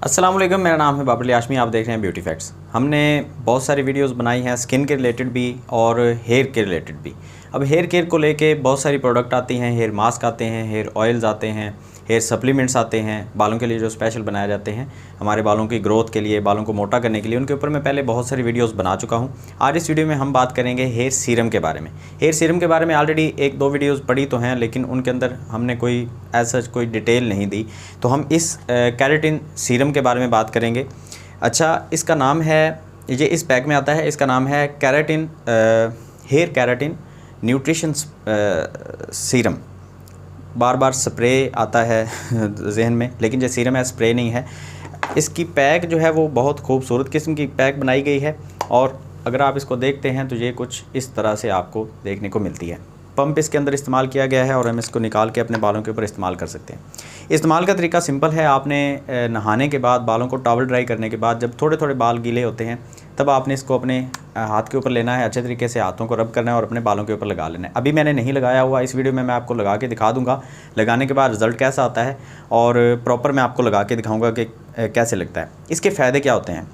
अस्सलाम वालेकुम, मेरा नाम है बाबर आशमी। आप देख रहे हैं ब्यूटी फैक्ट्स। हमने बहुत सारी वीडियोस बनाई हैं स्किन के रिलेटेड भी और हेयर के रिलेटेड भी। अब हेयर केयर को लेके बहुत सारी प्रोडक्ट आती हैं, हेयर मास्क आते हैं, हेयर ऑयल्स आते हैं, हेयर सप्लीमेंट्स आते हैं, बालों के लिए जो स्पेशल बनाए जाते हैं हमारे बालों की ग्रोथ के लिए, बालों को मोटा करने के लिए। उनके ऊपर मैं पहले बहुत सारी वीडियोस बना चुका हूं। आज इस वीडियो में हम बात करेंगे हेयर सीरम के बारे में। हेयर सीरम के बारे में ऑलरेडी एक दो वीडियोस पड़ी तो हैं, लेकिन उनके अंदर हमने कोई ऐसा कोई डिटेल नहीं दी। तो हम इस केराटिन सीरम के बारे में बात करेंगे। अच्छा, इसका नाम है, ये इस पैक में आता है, इसका नाम है keratin hair keratin nutrition serum. बार बार स्प्रे आता है जहन में, लेकिन ये सीरम है, स्प्रे नहीं है। इसकी पैक जो है वो बहुत खूबसूरत किस्म की पैक बनाई गई है, और अगर आप इसको देखते हैं तो ये कुछ इस तरह से आपको देखने को मिलती है। पंप इसके अंदर इस्तेमाल किया गया है और हम इसको निकाल के अपने बालों के ऊपर इस्तेमाल कर सकते हैं। इस्तेमाल का तरीका सिंपल है। आपने नहाने के बाद, बालों को टॉवल ड्राई करने के बाद, जब थोड़े थोड़े बाल गीले होते हैं तब आपने इसको अपने हाथ के ऊपर लेना है, अच्छे तरीके से हाथों को रब करना है और अपने बालों के ऊपर लगा लेना है। अभी मैंने नहीं लगाया हुआ, इस वीडियो में मैं आपको लगा के दिखा दूंगा लगाने के बाद रिज़ल्ट कैसा आता है, और प्रॉपर मैं आपको लगा के दिखाऊँगा कि कैसे लगता है। इसके फ़ायदे क्या होते हैं।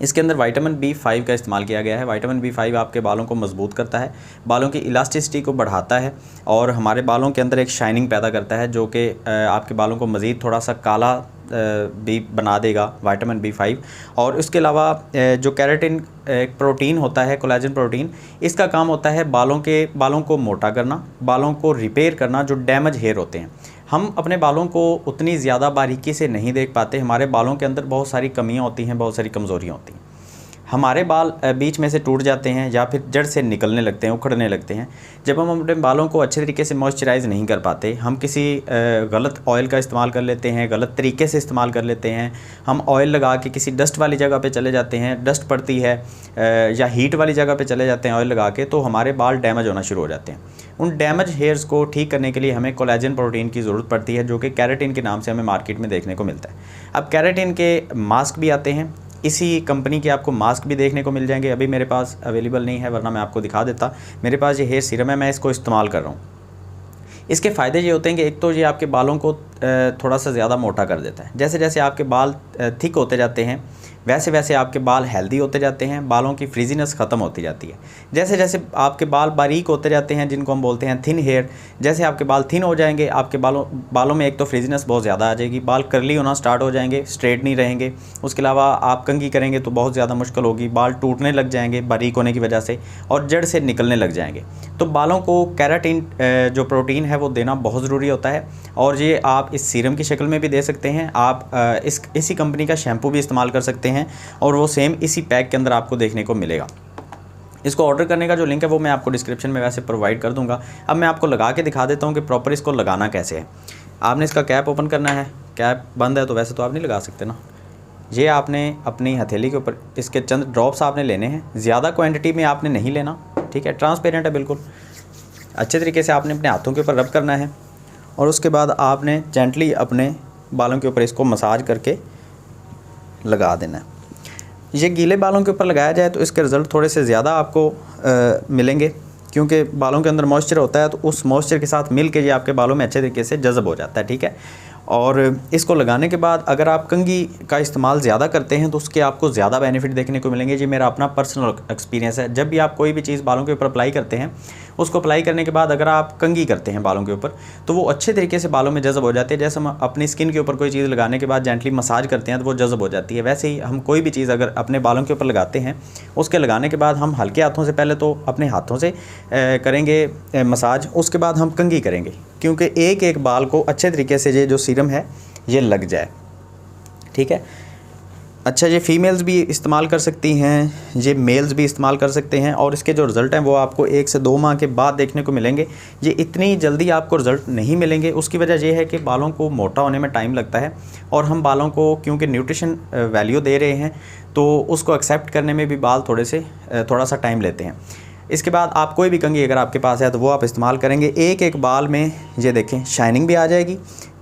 इसके अंदर विटामिन B5 का इस्तेमाल किया गया है। विटामिन B5 आपके बालों को मजबूत करता है, बालों की इलास्टिसिटी को बढ़ाता है और हमारे बालों के अंदर एक शाइनिंग पैदा करता है, जो कि आपके बालों को मज़ीद थोड़ा सा काला भी बना देगा विटामिन B5। और उसके अलावा जो केराटिन एक प्रोटीन होता है, कोलेजन प्रोटीन, इसका काम होता है बालों को मोटा करना, बालों को रिपेयर करना जो डैमेज हेयर होते हैं। हम अपने बालों को उतनी ज़्यादा बारीकी से नहीं देख पाते। हमारे बालों के अंदर बहुत सारी कमियां होती हैं, बहुत सारी कमज़ोरियाँ होती हैं। हमारे बाल बीच में से टूट जाते हैं या फिर जड़ से निकलने लगते हैं, उखड़ने लगते हैं। जब हम अपने बालों को अच्छे तरीके से मॉइस्चराइज़ नहीं कर पाते, हम किसी गलत ऑयल का इस्तेमाल कर लेते हैं, गलत तरीके से इस्तेमाल कर लेते हैं। हम ऑयल लगा के किसी डस्ट वाली जगह पे चले जाते हैं, डस्ट पड़ती है, या हीट वाली जगह पे चले जाते हैं ऑयल लगा के, तो हमारे बाल डैमेज होना शुरू हो जाते हैं। उन डैमेज हेयर्स को ठीक करने के लिए हमें कोलेजन प्रोटीन की ज़रूरत पड़ती है, जो कि केराटिन के नाम से हमें मार्केट में देखने को मिलता है। अब केराटिन के मास्क भी आते हैं, इसी कंपनी के आपको मास्क भी देखने को मिल जाएंगे। अभी मेरे पास अवेलेबल नहीं है, वरना मैं आपको दिखा देता। मेरे पास ये हेयर सीरम है, मैं इसको इस्तेमाल कर रहा हूँ। इसके फ़ायदे ये होते हैं कि एक तो ये आपके बालों को थोड़ा सा ज़्यादा मोटा कर देता है। जैसे जैसे आपके बाल थिक होते जाते हैं, वैसे वैसे आपके बाल हेल्दी होते जाते हैं, बालों की फ्रीजीनेस ख़त्म होती जाती है। जैसे जैसे आपके बाल बारीक होते जाते हैं, जिनको हम बोलते हैं थिन हेयर, जैसे आपके बाल थिन हो जाएंगे, आपके बालों में एक तो फ्रीजीनेस बहुत ज़्यादा आ जाएगी, बाल कर्ली होना स्टार्ट हो जाएंगे, स्ट्रेट नहीं रहेंगे। उसके अलावा आप कंघी करेंगे तो बहुत ज़्यादा मुश्किल होगी, बाल टूटने लग जाएंगे बारीक होने की वजह से, और जड़ से निकलने लग जाएंगे। तो बालों को केराटिन जो प्रोटीन है वो देना बहुत ज़रूरी होता है, और ये आप इस सीरम की शक्ल में भी दे सकते हैं। आप इसी कंपनी का शैम्पू भी इस्तेमाल कर सकते हैं, और वो सेम इसी पैक के अंदर आपको देखने को मिलेगा। इसको ऑर्डर करने का जो लिंक है वो मैं आपको डिस्क्रिप्शन में वैसे प्रोवाइड कर दूंगा। अब मैं आपको लगा के दिखा देता हूँ कि प्रॉपर इसको लगाना कैसे है। आपने इसका कैप ओपन करना है, कैप बंद है तो वैसे तो आप नहीं लगा सकते ना। ये आपने अपनी हथेली के ऊपर इसके चंद ड्रॉप्स आपने लेने हैं, ज़्यादा क्वान्टिटी में आपने नहीं लेना, ठीक है। ट्रांसपेरेंट है बिल्कुल। अच्छे तरीके से आपने अपने हाथों के ऊपर रब करना है, और उसके बाद आपने जेंटली अपने बालों के ऊपर इसको मसाज करके लगा देना है। ये गीले बालों के ऊपर लगाया जाए तो इसके रिज़ल्ट थोड़े से ज़्यादा आपको मिलेंगे, क्योंकि बालों के अंदर मॉइस्चर होता है, तो उस मॉइस्चर के साथ मिल के ये आपके बालों में अच्छे तरीके से जज़ब हो जाता है, ठीक है। और इसको लगाने के बाद अगर आप कंघी का इस्तेमाल ज़्यादा करते हैं तो उसके आपको ज़्यादा बेनिफिट देखने को मिलेंगे। ये मेरा अपना पर्सनल एक्सपीरियंस है। जब भी आप कोई भी चीज़ बालों के ऊपर अप्लाई करते हैं, उसको अप्लाई करने के बाद अगर आप कंघी करते हैं बालों के ऊपर, तो वो अच्छे तरीके से बालों में जज़ब हो जाती है। जैसे हम अपनी स्किन के ऊपर कोई चीज़ लगाने के बाद जेंटली मसाज करते हैं तो वो जज़ब हो जाती है, वैसे ही हम कोई भी चीज़ अगर अपने बालों के ऊपर लगाते हैं, उसके लगाने के बाद हम हल्के हाथों से, पहले तो अपने हाथों से करेंगे मसाज, उसके बाद हम कंघी करेंगे, क्योंकि एक एक बाल को अच्छे तरीके से ये जो सीरम है ये लग जाए, ठीक है। अच्छा, ये फ़ीमेल्स भी इस्तेमाल कर सकती हैं, ये मेल्स भी इस्तेमाल कर सकते हैं, और इसके जो रिज़ल्ट हैं वो आपको 1 से 2 माह के बाद देखने को मिलेंगे। ये इतनी जल्दी आपको रिज़ल्ट नहीं मिलेंगे। उसकी वजह ये है कि बालों को मोटा होने में टाइम लगता है, और हम बालों को क्योंकि न्यूट्रिशन वैल्यू दे रहे हैं तो उसको एक्सेप्ट करने में भी बाल थोड़ा सा टाइम लेते हैं। इसके बाद आप कोई भी कंघी अगर आपके पास है तो वो आप इस्तेमाल करेंगे। एक एक बाल में ये देखें शाइनिंग भी आ जाएगी,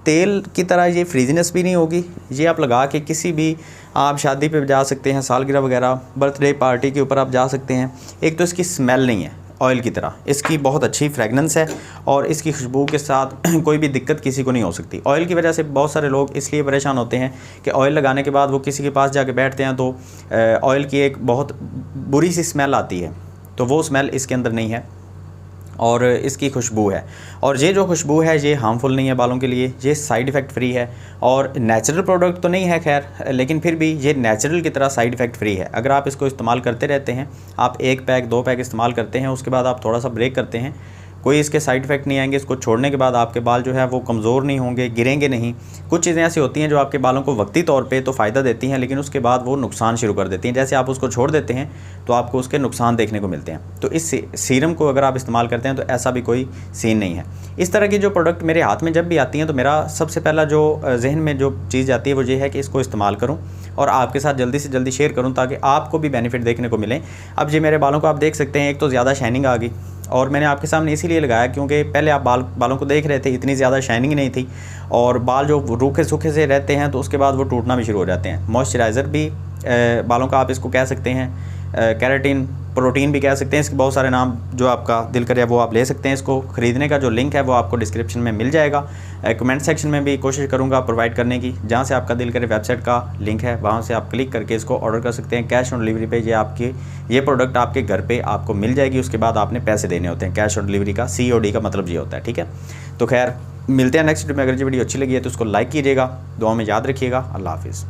तेल की तरह ये फ्रीजीनेस भी नहीं होगी। ये आप लगा के किसी भी आप शादी पे जा सकते हैं, सालगिरह वगैरह, बर्थडे पार्टी के ऊपर आप जा सकते हैं। एक तो इसकी स्मेल नहीं है, ऑयल की तरह। इसकी बहुत अच्छी फ्रेगनेंस है और इसकी खुशबू के साथ कोई भी दिक्कत किसी को नहीं हो सकती। ऑयल की वजह से बहुत सारे लोग इसलिए परेशान होते हैं कि ऑयल लगाने के बाद वो किसी के पास जाके बैठते हैं तो ऑयल की एक बहुत बुरी सी स्मेल आती है, तो वो स्मेल इसके अंदर नहीं है और इसकी खुशबू है। और ये जो खुशबू है ये हार्मफुल नहीं है बालों के लिए, ये साइड इफ़ेक्ट फ्री है और नेचुरल प्रोडक्ट तो नहीं है खैर, लेकिन फिर भी ये नेचुरल की तरह साइड इफ़ेक्ट फ्री है। अगर आप इसको इस्तेमाल करते रहते हैं, आप 1 पैक 2 पैक इस्तेमाल करते हैं, उसके बाद आप थोड़ा सा ब्रेक करते हैं, कोई इसके साइड इफ़ेक्ट नहीं आएंगे। इसको छोड़ने के बाद आपके बाल जो है वो कमज़ोर नहीं होंगे, गिरेंगे नहीं। कुछ चीज़ें ऐसी होती हैं जो आपके बालों को वक्ती तौर पे तो फ़ायदा देती हैं, लेकिन उसके बाद वो नुकसान शुरू कर देती हैं। जैसे आप उसको छोड़ देते हैं तो आपको उसके नुकसान देखने को मिलते हैं। तो इस सीरम को अगर आप इस्तेमाल करते हैं तो ऐसा भी कोई सीन नहीं है। इस तरह की जो प्रोडक्ट मेरे हाथ में जब भी आती हैं तो मेरा सबसे पहला जो जहन में जो चीज़ आती है वो ये है कि इसको इस्तेमाल करूँ और आपके साथ जल्दी से जल्दी शेयर करूँ ताकि आपको भी बेनिफिट देखने को मिले। अब ये मेरे बालों को आप देख सकते हैं, एक तो ज़्यादा शाइनिंग आ गई और मैंने आपके सामने इसीलिए लगाया क्योंकि पहले आप बालों को देख रहे थे, इतनी ज़्यादा शाइनिंग नहीं थी और बाल जो रूखे सूखे से रहते हैं तो उसके बाद वो टूटना भी शुरू हो जाते हैं। मॉइस्चराइज़र भी बालों का आप इसको कह सकते हैं, केराटिन, प्रोटीन भी कह सकते हैं, इसके बहुत सारे नाम जो आपका दिल करे वो आप ले सकते हैं। इसको ख़रीदने का जो लिंक है वो आपको डिस्क्रिप्शन में मिल जाएगा। कमेंट सेक्शन में भी कोशिश करूँगा प्रोवाइड करने की, जहाँ से आपका दिल करे वेबसाइट का लिंक है वहाँ से आप क्लिक करके इसको ऑर्डर कर सकते हैं। कैश ऑन डिलीवरी पे ये प्रोडक्ट आपके घर पे आपको मिल जाएगी। उसके बाद आपने पैसे देने होते हैं। कैश ऑन डिलीवरी का COD का मतलब ये होता है, ठीक है। तो खैर मिलते हैं नेक्स्ट वीडियो में। अगर ये वीडियो अच्छी लगी है तो उसको लाइक कीजिएगा, दुआ में याद रखिएगा। अल्लाह हाफिज़।